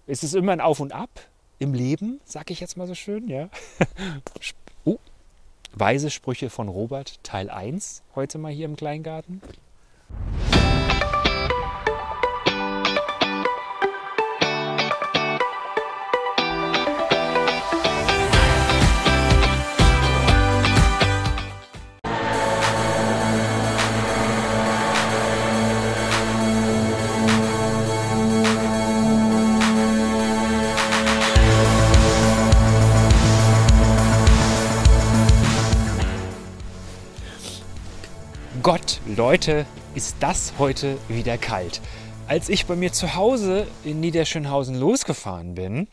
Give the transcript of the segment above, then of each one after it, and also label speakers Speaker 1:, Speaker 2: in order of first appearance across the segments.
Speaker 1: es ist immer ein Auf und Ab im Leben, sag ich jetzt mal so schön. Ja. Weise Sprüche von Robert, Teil 1, heute mal hier im Kleingarten. Gott, Leute, ist das heute wieder kalt. Als ich bei mir zu Hause in Niederschönhausen losgefahren bin,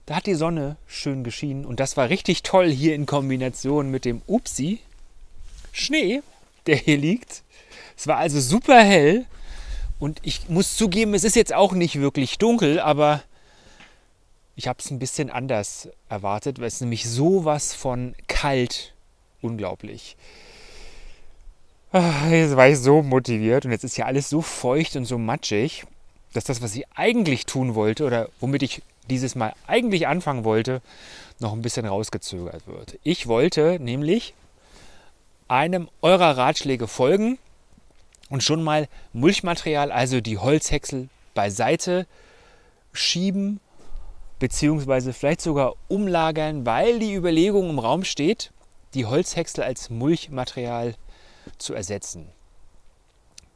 Speaker 1: da hat die Sonne schön geschienen und das war richtig toll hier in Kombination mit dem Schnee, der hier liegt. Es war also super hell und ich muss zugeben, es ist jetzt auch nicht wirklich dunkel, aber ich habe es ein bisschen anders erwartet, weil es nämlich sowas von kalt, unglaublich. Jetzt war ich so motiviert und jetzt ist ja alles so feucht und so matschig, dass das, was ich eigentlich tun wollte oder womit ich dieses Mal eigentlich anfangen wollte, noch ein bisschen rausgezögert wird. Ich wollte nämlich einem eurer Ratschläge folgen und schon mal Mulchmaterial, also die Holzhäcksel, beiseite schieben beziehungsweise vielleicht sogar umlagern, weil die Überlegung im Raum steht, die Holzhäcksel als Mulchmaterial zu ersetzen.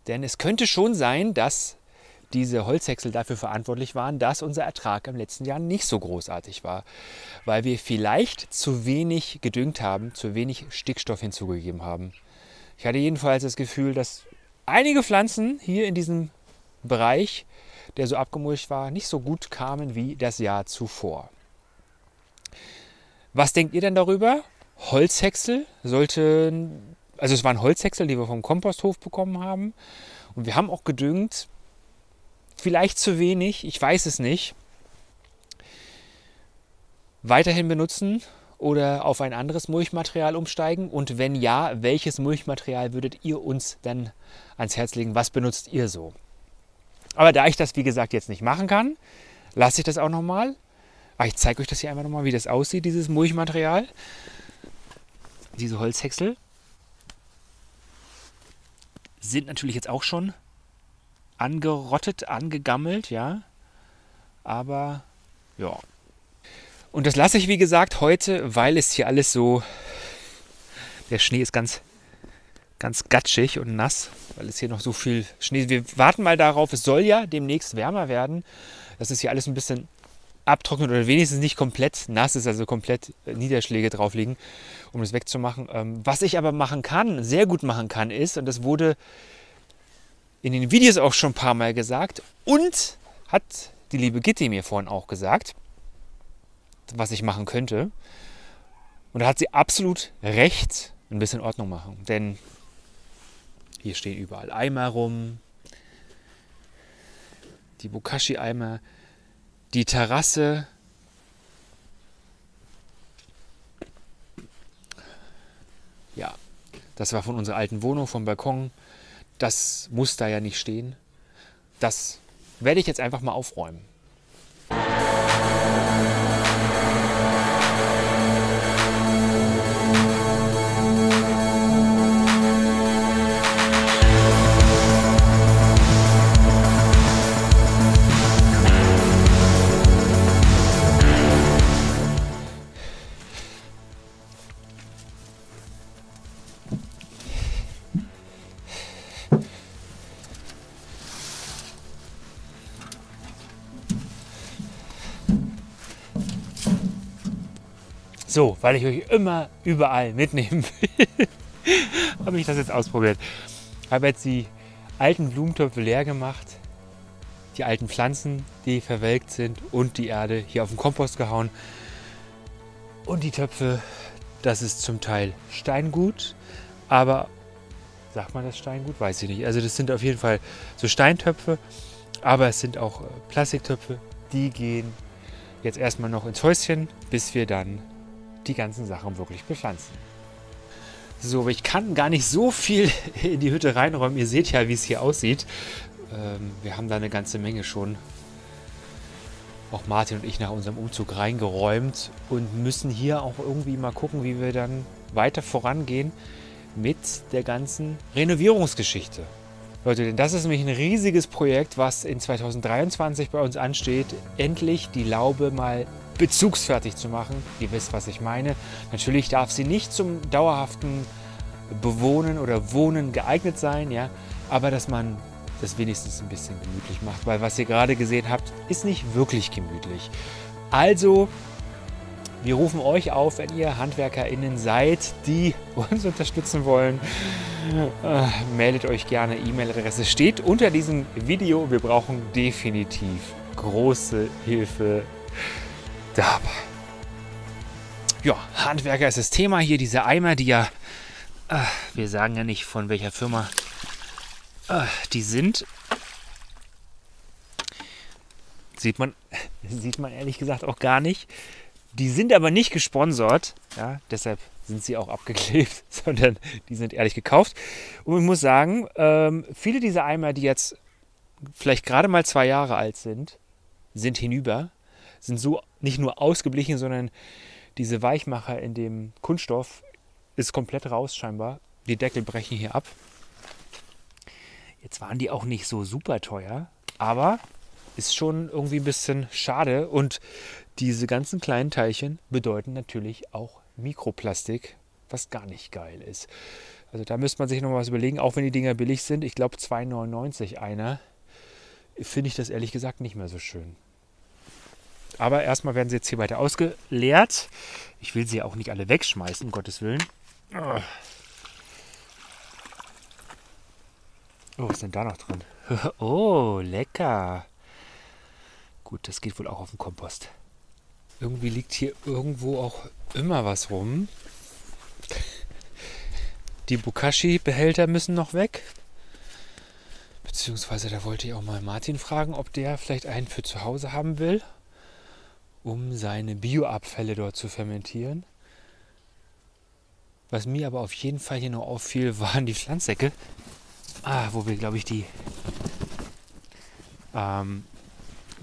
Speaker 1: Denn es könnte schon sein, dass diese Holzhäcksel dafür verantwortlich waren, dass unser Ertrag im letzten Jahr nicht so großartig war, weil wir vielleicht zu wenig gedüngt haben, zu wenig Stickstoff hinzugegeben haben. Ich hatte jedenfalls das Gefühl, dass einige Pflanzen hier in diesem Bereich, der so abgemulcht war, nicht so gut kamen wie das Jahr zuvor. Was denkt ihr denn darüber? Holzhäcksel sollten... Also es waren Holzhäcksel, die wir vom Komposthof bekommen haben. Und wir haben auch gedüngt. Vielleicht zu wenig, ich weiß es nicht. Weiterhin benutzen oder auf ein anderes Mulchmaterial umsteigen? Und wenn ja, welches Mulchmaterial würdet ihr uns dann ans Herz legen? Was benutzt ihr so? Aber da ich das, wie gesagt, jetzt nicht machen kann, lasse ich das auch nochmal. Ich zeige euch das hier einmal nochmal, wie das aussieht, dieses Mulchmaterial. Diese Holzhäcksel sind natürlich jetzt auch schon angerottet, angegammelt, ja. Aber, ja. Und das lasse ich, wie gesagt, heute, weil es hier alles so... Der Schnee ist ganz gatschig und nass, weil es hier noch so viel Schnee... Wir warten mal darauf, es soll ja demnächst wärmer werden. Das ist hier alles ein bisschen abtrocknet oder wenigstens nicht komplett nass ist, also komplett Niederschläge drauf liegen, um das wegzumachen. Was ich aber machen kann, sehr gut machen kann, ist, und das wurde in den Videos auch schon ein paar Mal gesagt und hat die liebe Gitti mir vorhin auch gesagt, was ich machen könnte. Und da hat sie absolut recht, ein bisschen Ordnung machen. Denn hier stehen überall Eimer rum, die Bokashi-Eimer, die Terrasse, ja, das war von unserer alten Wohnung, vom Balkon. Das muss da ja nicht stehen. Das werde ich jetzt einfach mal aufräumen. So, weil ich euch immer überall mitnehmen will, habe ich das jetzt ausprobiert. Habe jetzt die alten Blumentöpfe leer gemacht, die alten Pflanzen, die verwelkt sind und die Erde hier auf den Kompost gehauen. Und die Töpfe, das ist zum Teil Steingut, aber sagt man das Steingut? Weiß ich nicht. Also das sind auf jeden Fall so Steintöpfe, aber es sind auch Plastiktöpfe. Die gehen jetzt erstmal noch ins Häuschen, bis wir dann die ganzen Sachen wirklich bepflanzen. So, aber ich kann gar nicht so viel in die Hütte reinräumen. Ihr seht ja, wie es hier aussieht. Wir haben da eine ganze Menge schon auch Martin und ich nach unserem Umzug reingeräumt und müssen hier auch irgendwie mal gucken, wie wir dann weiter vorangehen mit der ganzen Renovierungsgeschichte. Leute, denn das ist nämlich ein riesiges Projekt, was in 2023 bei uns ansteht, endlich die Laube mal bezugsfertig zu machen. Ihr wisst, was ich meine. Natürlich darf sie nicht zum dauerhaften Bewohnen oder Wohnen geeignet sein, ja, aber dass man das wenigstens ein bisschen gemütlich macht, weil was ihr gerade gesehen habt, ist nicht wirklich gemütlich. Also, wir rufen euch auf, wenn ihr HandwerkerInnen seid, die uns unterstützen wollen. Meldet euch gerne, E-Mail-Adresse steht unter diesem Video. Wir brauchen definitiv große Hilfe dabei. Ja, Handwerker ist das Thema hier, diese Eimer, die ja, wir sagen ja nicht von welcher Firma die sind. Sieht man ehrlich gesagt auch gar nicht. Die sind aber nicht gesponsert, ja, deshalb sind sie auch abgeklebt, sondern die sind ehrlich gekauft. Und ich muss sagen, viele dieser Eimer, die jetzt vielleicht gerade mal 2 Jahre alt sind, sind hinüber, sind so nicht nur ausgeblichen, sondern diese Weichmacher in dem Kunststoff ist komplett raus scheinbar. Die Deckel brechen hier ab. Jetzt waren die auch nicht so super teuer, aber ist schon irgendwie ein bisschen schade. Und diese ganzen kleinen Teilchen bedeuten natürlich auch Mikroplastik, was gar nicht geil ist. Also da müsste man sich noch was überlegen, auch wenn die Dinger billig sind. Ich glaube 2,99 einer. Finde ich das ehrlich gesagt nicht mehr so schön. Aber erstmal werden sie jetzt hier weiter ausgeleert. Ich will sie auch nicht alle wegschmeißen, um Gottes Willen. Oh, was ist denn da noch drin? Oh, lecker. Gut, das geht wohl auch auf den Kompost. Irgendwie liegt hier irgendwo auch immer was rum. Die Bokashi-Behälter müssen noch weg. Beziehungsweise da wollte ich auch mal Martin fragen, ob der vielleicht einen für zu Hause haben will, um seine Bioabfälle dort zu fermentieren. Was mir aber auf jeden Fall hier noch auffiel, waren die Pflanzsäcke. Wo wir, glaube ich, die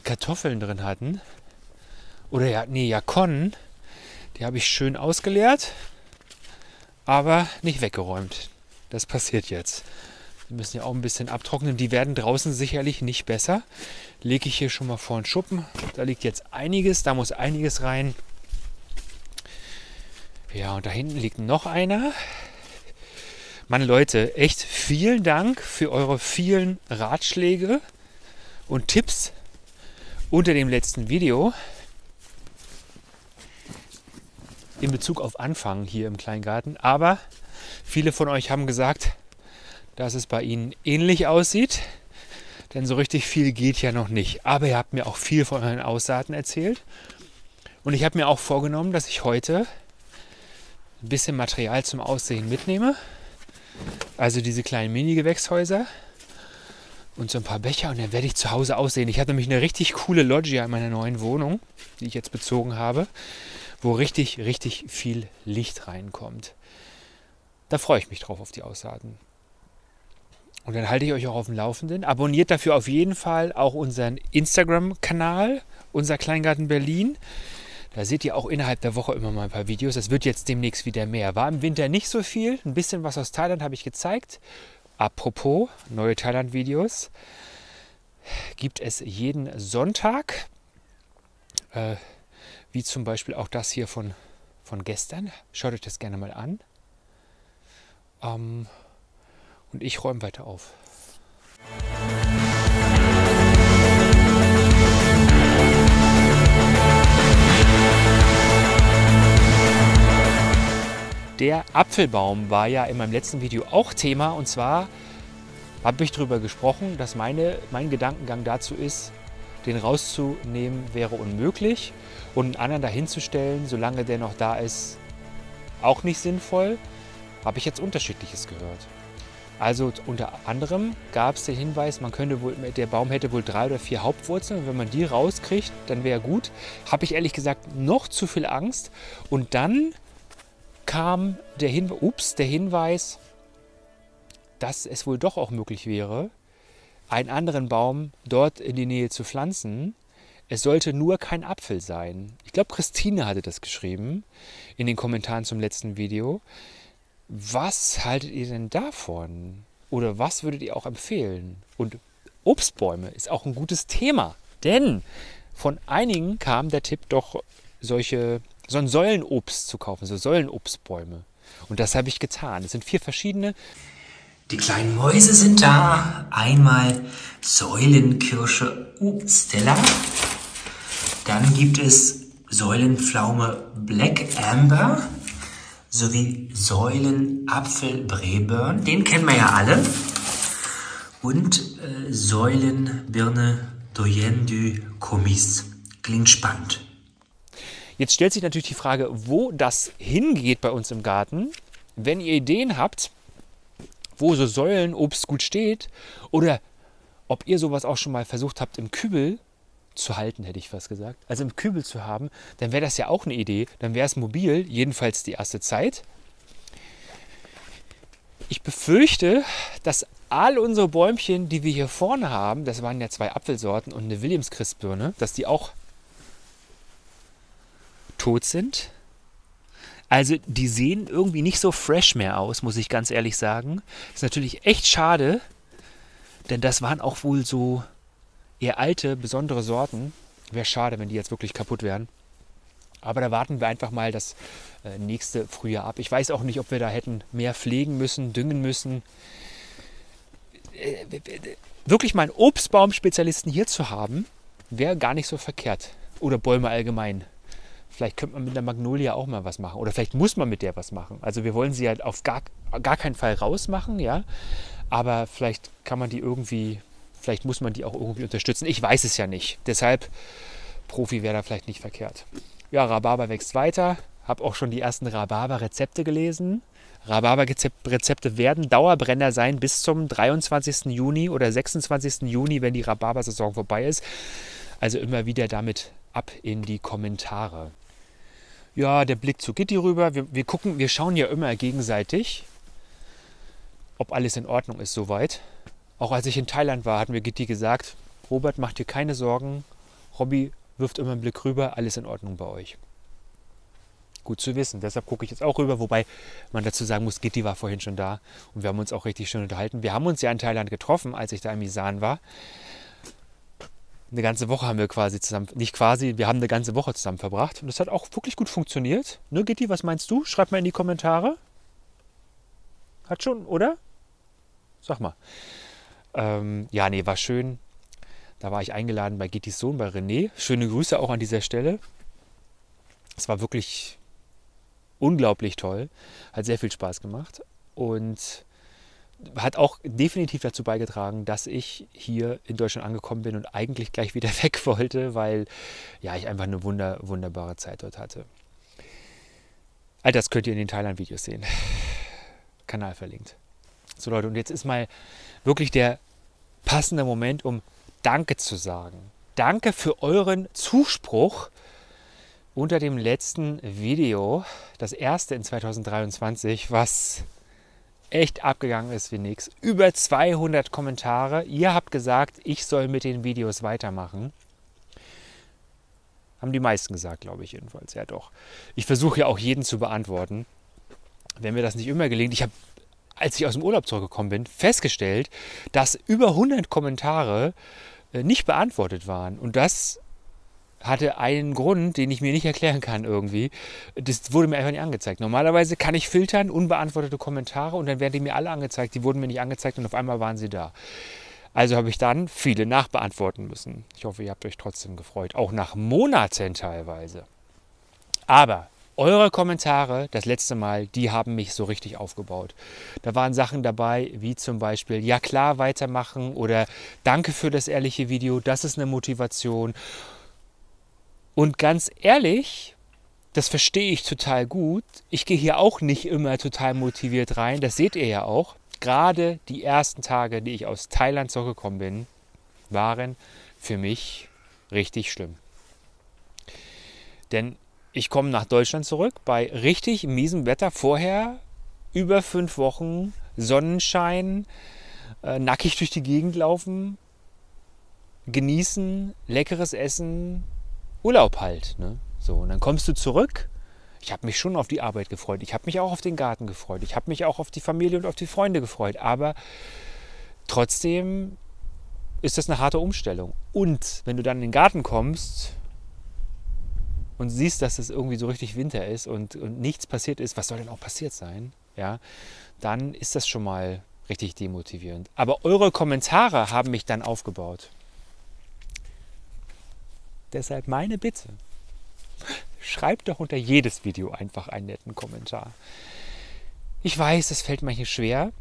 Speaker 1: Kartoffeln drin hatten. Oder ja, nee, Jakonnen. Die habe ich schön ausgeleert, aber nicht weggeräumt. Das passiert jetzt. Die müssen ja auch ein bisschen abtrocknen. Die werden draußen sicherlich nicht besser. Lege ich hier schon mal vor den Schuppen. Da liegt jetzt einiges, da muss einiges rein. Ja, und da hinten liegt noch einer. Mann, Leute, echt vielen Dank für eure vielen Ratschläge und Tipps unter dem letzten Video. In Bezug auf Anfangen hier im Kleingarten. Aber viele von euch haben gesagt, dass es bei ihnen ähnlich aussieht. Denn so richtig viel geht ja noch nicht. Aber ihr habt mir auch viel von euren Aussaaten erzählt. Und ich habe mir auch vorgenommen, dass ich heute ein bisschen Material zum Aussehen mitnehme. Also diese kleinen Mini-Gewächshäuser und so ein paar Becher. Und dann werde ich zu Hause aussehen. Ich habe nämlich eine richtig coole Loggia in meiner neuen Wohnung, die ich jetzt bezogen habe, wo richtig, richtig viel Licht reinkommt. Da freue ich mich drauf auf die Aussaaten. Und dann halte ich euch auch auf dem Laufenden. Abonniert dafür auf jeden Fall auch unseren Instagram-Kanal, unser Kleingarten Berlin. Da seht ihr auch innerhalb der Woche immer mal ein paar Videos. Es wird jetzt demnächst wieder mehr. War im Winter nicht so viel. Ein bisschen was aus Thailand habe ich gezeigt. Apropos neue Thailand-Videos. Gibt es jeden Sonntag. Wie zum Beispiel auch das hier von gestern. Schaut euch das gerne mal an. Und ich räume weiter auf. Der Apfelbaum war ja in meinem letzten Video auch Thema. Und zwar habe ich darüber gesprochen, dass mein Gedankengang dazu ist, den rauszunehmen wäre unmöglich. Und einen anderen dahinzustellen, solange der noch da ist, auch nicht sinnvoll. Habe ich jetzt Unterschiedliches gehört. Also unter anderem gab es den Hinweis, der Baum hätte wohl 3 oder 4 Hauptwurzeln. Und wenn man die rauskriegt, dann wäre gut. Habe ich ehrlich gesagt noch zu viel Angst. Und dann kam der Hinweis, dass es wohl doch auch möglich wäre, einen anderen Baum dort in die Nähe zu pflanzen. es sollte nur kein Apfel sein. Ich glaube, Christine hatte das geschrieben in den Kommentaren zum letzten Video. Was haltet ihr denn davon? Oder was würdet ihr auch empfehlen? Und Obstbäume ist auch ein gutes Thema, denn von einigen kam der Tipp doch, so ein Säulenobst zu kaufen, so Säulenobstbäume. Und das habe ich getan. Es sind 4 verschiedene.
Speaker 2: Die kleinen Mäuse sind da. Einmal Säulenkirsche Stella. Dann gibt es Säulenpflaume Black Amber sowie Säulenapfel Braeburn. Den kennen wir ja alle. Und Säulenbirne Doyenne du Comis. Klingt spannend.
Speaker 1: Jetzt stellt sich natürlich die Frage, wo das hingeht bei uns im Garten. Wenn ihr Ideen habt, wo so Säulenobst gut steht oder ob ihr sowas auch schon mal versucht habt im Kübel zu halten, hätte ich fast gesagt, also im Kübel zu haben, dann wäre das ja auch eine Idee. Dann wäre es mobil, jedenfalls die erste Zeit. Ich befürchte, dass all unsere Bäumchen, die wir hier vorne haben, das waren ja 2 Apfelsorten und eine Williams-Christbirne, dass die auch tot sind. Also die sehen irgendwie nicht so fresh mehr aus, muss ich ganz ehrlich sagen. Ist natürlich echt schade, denn das waren auch wohl so eher alte, besondere Sorten. Wäre schade, wenn die jetzt wirklich kaputt wären. Aber da warten wir einfach mal das nächste Frühjahr ab. Ich weiß auch nicht, ob wir da hätten mehr pflegen müssen, düngen müssen. Wirklich mal einen Obstbaumspezialisten hier zu haben, wäre gar nicht so verkehrt. Oder Bäume allgemein. Vielleicht könnte man mit der Magnolie auch mal was machen. Oder vielleicht muss man mit der was machen. Also wir wollen sie halt auf gar keinen Fall rausmachen, ja. Aber vielleicht kann man die irgendwie, vielleicht muss man die auch irgendwie unterstützen. Ich weiß es ja nicht. Deshalb, Profi wäre da vielleicht nicht verkehrt. Ja, Rhabarber wächst weiter. Habe auch schon die ersten Rhabarber-Rezepte gelesen. Rhabarber-Rezepte werden Dauerbrenner sein bis zum 23. Juni oder 26. Juni, wenn die Rhabarbersaison vorbei ist. Also immer wieder damit ab in die Kommentare. Ja, der Blick zu Gitti rüber. Wir schauen ja immer gegenseitig, ob alles in Ordnung ist soweit. Auch als ich in Thailand war, hatten wir Gitti gesagt, Robert, mach dir keine Sorgen. Robby wirft immer einen Blick rüber, alles in Ordnung bei euch. Gut zu wissen, deshalb gucke ich jetzt auch rüber, wobei man dazu sagen muss, Gitti war vorhin schon da und wir haben uns auch richtig schön unterhalten. Wir haben uns ja in Thailand getroffen, als ich da in Misan war. Eine ganze Woche haben wir quasi zusammen, nicht quasi, wir haben eine ganze Woche zusammen verbracht und das hat auch wirklich gut funktioniert. Ne, Gitti, was meinst du? Schreib mal in die Kommentare. Hat schon, oder? Sag mal. Ja, nee, war schön. Da war ich eingeladen bei Gittis Sohn, bei René. Schöne Grüße auch an dieser Stelle. Es war wirklich unglaublich toll. Hat sehr viel Spaß gemacht und hat auch definitiv dazu beigetragen, dass ich hier in Deutschland angekommen bin und eigentlich gleich wieder weg wollte, weil ja, ich einfach eine wunderbare Zeit dort hatte. All das könnt ihr in den Thailand-Videos sehen. Kanal verlinkt. So Leute, und jetzt ist mal wirklich der passende Moment, um Danke zu sagen. Danke für euren Zuspruch unter dem letzten Video, das erste in 2023, was echt abgegangen ist wie nix. Über 200 Kommentare. Ihr habt gesagt, ich soll mit den Videos weitermachen. Haben die meisten gesagt, glaube ich jedenfalls. Ja doch. Ich versuche ja auch jeden zu beantworten. Wenn mir das nicht immer gelingt. Ich habe, als ich aus dem Urlaub zurückgekommen bin, festgestellt, dass über 100 Kommentare nicht beantwortet waren. Und das hatte einen Grund, den ich mir nicht erklären kann irgendwie. Das wurde mir einfach nicht angezeigt. Normalerweise kann ich filtern, unbeantwortete Kommentare und dann werden die mir alle angezeigt. Die wurden mir nicht angezeigt und auf einmal waren sie da. Also habe ich dann viele nachbeantworten müssen. Ich hoffe, ihr habt euch trotzdem gefreut. Auch nach Monaten teilweise. Aber eure Kommentare, das letzte Mal, die haben mich so richtig aufgebaut. Da waren Sachen dabei, wie zum Beispiel, ja klar, weitermachen oder danke für das ehrliche Video, das ist eine Motivation. Und ganz ehrlich, das verstehe ich total gut. Ich gehe hier auch nicht immer total motiviert rein. Das seht ihr ja auch. Gerade die ersten Tage, die ich aus Thailand zurückgekommen bin, waren für mich richtig schlimm. Denn ich komme nach Deutschland zurück bei richtig miesem Wetter. Vorher über 5 Wochen Sonnenschein, nackig durch die Gegend laufen. genießen, leckeres Essen, Urlaub halt. Ne? So, und dann kommst du zurück. Ich habe mich schon auf die Arbeit gefreut. Ich habe mich auch auf den Garten gefreut. Ich habe mich auch auf die Familie und auf die Freunde gefreut. Aber trotzdem ist das eine harte Umstellung. Und wenn du dann in den Garten kommst und siehst, dass es irgendwie so richtig Winter ist und nichts passiert ist, was soll denn auch passiert sein? Ja, dann ist das schon mal richtig demotivierend. Aber eure Kommentare haben mich dann aufgebaut. Deshalb meine Bitte, schreibt doch unter jedes Video einfach einen netten Kommentar. Ich weiß, es fällt manchmal schwer,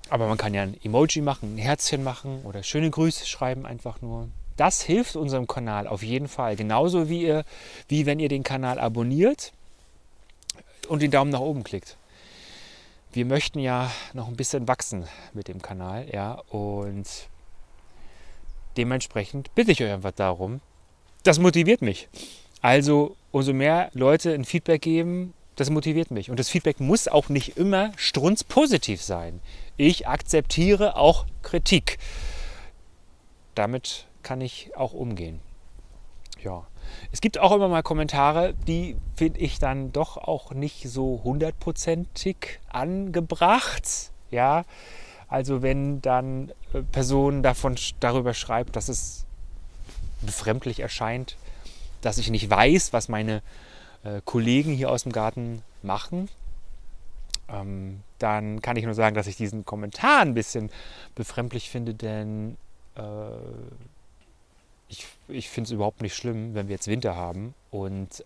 Speaker 1: aber man kann ja ein Emoji machen, ein Herzchen machen oder schöne Grüße schreiben einfach nur. Das hilft unserem Kanal auf jeden Fall. Genauso wie wenn ihr den Kanal abonniert und den Daumen nach oben klickt. Wir möchten ja noch ein bisschen wachsen mit dem Kanal, ja, und dementsprechend bitte ich euch einfach darum. Das motiviert mich. Also umso mehr Leute ein Feedback geben, das motiviert mich. Und das Feedback muss auch nicht immer strunzpositiv sein. Ich akzeptiere auch Kritik. Damit kann ich auch umgehen. Ja. Es gibt auch immer mal Kommentare, die finde ich dann doch auch nicht so hundertprozentig angebracht. Ja, also wenn dann Person darüber schreibt, dass es befremdlich erscheint, dass ich nicht weiß, was meine Kollegen hier aus dem Garten machen, dann kann ich nur sagen, dass ich diesen Kommentar ein bisschen befremdlich finde, denn ich finde es überhaupt nicht schlimm, wenn wir jetzt Winter haben und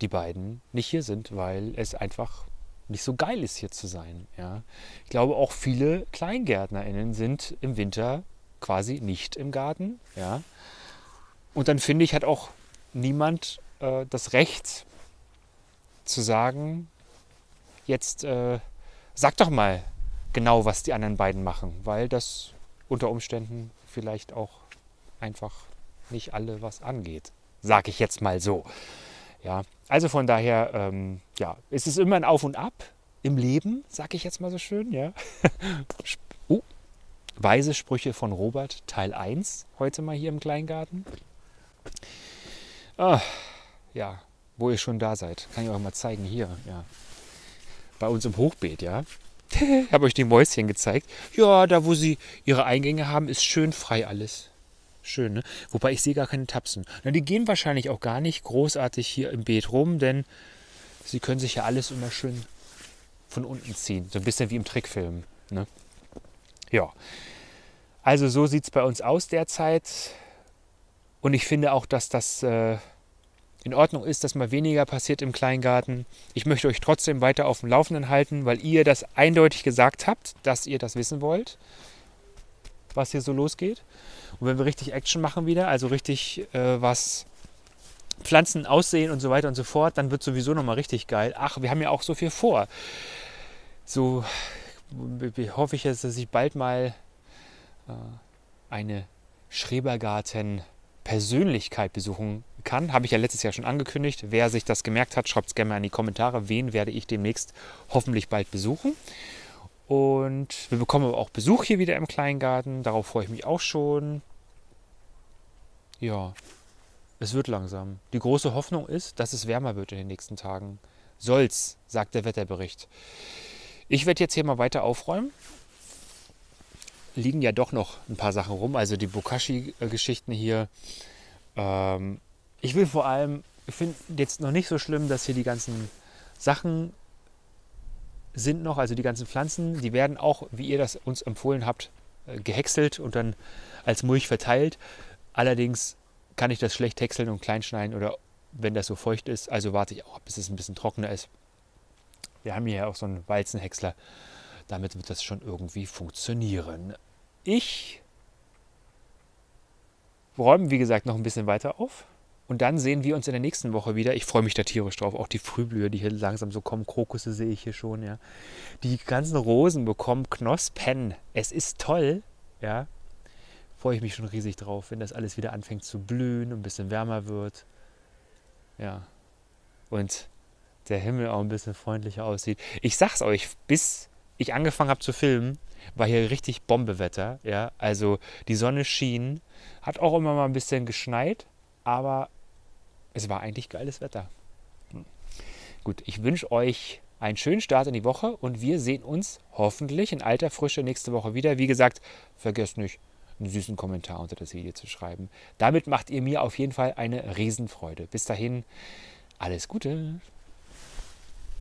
Speaker 1: die beiden nicht hier sind, weil es einfach nicht so geil ist, hier zu sein. Ja. Ich glaube, auch viele KleingärtnerInnen sind im Winter quasi nicht im Garten. Ja. Und dann finde ich, hat auch niemand das Recht zu sagen, jetzt sag doch mal genau, was die anderen beiden machen, weil das unter Umständen vielleicht auch einfach nicht alle was angeht. Sage ich jetzt mal so. Ja, also von daher, ja, es ist immer ein Auf und Ab im Leben, sage ich jetzt mal so schön. Ja. Weise Sprüche von Robert, Teil 1, heute mal hier im Kleingarten. Ja, wo ihr schon da seid, kann ich euch mal zeigen hier. Ja. Bei uns im Hochbeet, ja. Ich habe euch die Mäuschen gezeigt. Ja, da wo sie ihre Eingänge haben, ist schön frei alles. Schön, ne? Wobei ich sehe gar keine Tapsen. Na, die gehen wahrscheinlich auch gar nicht großartig hier im Beet rum, denn sie können sich ja alles immer schön von unten ziehen. So ein bisschen wie im Trickfilm. Ne? Ja. Also so sieht es bei uns aus derzeit. Und ich finde auch, dass das in Ordnung ist, dass mal weniger passiert im Kleingarten. Ich möchte euch trotzdem weiter auf dem Laufenden halten, weil ihr das eindeutig gesagt habt, dass ihr das wissen wollt, was hier so losgeht. Und wenn wir richtig Action machen wieder, also richtig was Pflanzen aussehen und so weiter und so fort, dann wird sowieso nochmal richtig geil. Ach, wir haben ja auch so viel vor. So hoffe ich, dass ich bald mal eine Schrebergarten-Persönlichkeit besuchen kann. Habe ich ja letztes Jahr schon angekündigt. Wer sich das gemerkt hat, schreibt es gerne mal in die Kommentare. Wen werde ich demnächst hoffentlich bald besuchen. Und wir bekommen aber auch Besuch hier wieder im Kleingarten. Darauf freue ich mich auch schon. Ja, es wird langsam. Die große Hoffnung ist, dass es wärmer wird in den nächsten Tagen. Soll's, sagt der Wetterbericht. Ich werde jetzt hier mal weiter aufräumen. Liegen ja doch noch ein paar Sachen rum, also die Bokashi-Geschichten hier. Ich will vor allem, ich finde jetzt noch nicht so schlimm, dass hier die ganzen Sachen sind noch, also die ganzen Pflanzen, die werden auch, wie ihr das uns empfohlen habt, gehäckselt und dann als Mulch verteilt. Allerdings kann ich das schlecht häckseln und kleinschneiden oder wenn das so feucht ist, also warte ich auch, bis es ein bisschen trockener ist. Wir haben hier ja auch so einen Walzenhäcksler. Damit wird das schon irgendwie funktionieren. Ich räume, wie gesagt, noch ein bisschen weiter auf. Und dann sehen wir uns in der nächsten Woche wieder. Ich freue mich da tierisch drauf. Auch die Frühblüher, die hier langsam so kommen. Krokusse sehe ich hier schon. Ja. Die ganzen Rosen bekommen Knospen. Es ist toll. Ja. Freue ich mich schon riesig drauf, wenn das alles wieder anfängt zu blühen und ein bisschen wärmer wird. Ja. Und der Himmel auch ein bisschen freundlicher aussieht. Ich sag's euch, bis ich angefangen habe zu filmen, war hier richtig Bombewetter. Ja? Also die Sonne schien, hat auch immer mal ein bisschen geschneit, aber es war eigentlich geiles Wetter. Gut, ich wünsche euch einen schönen Start in die Woche und wir sehen uns hoffentlich in alter Frische nächste Woche wieder. Wie gesagt, vergesst nicht, einen süßen Kommentar unter das Video zu schreiben. Damit macht ihr mir auf jeden Fall eine Riesenfreude. Bis dahin, alles Gute!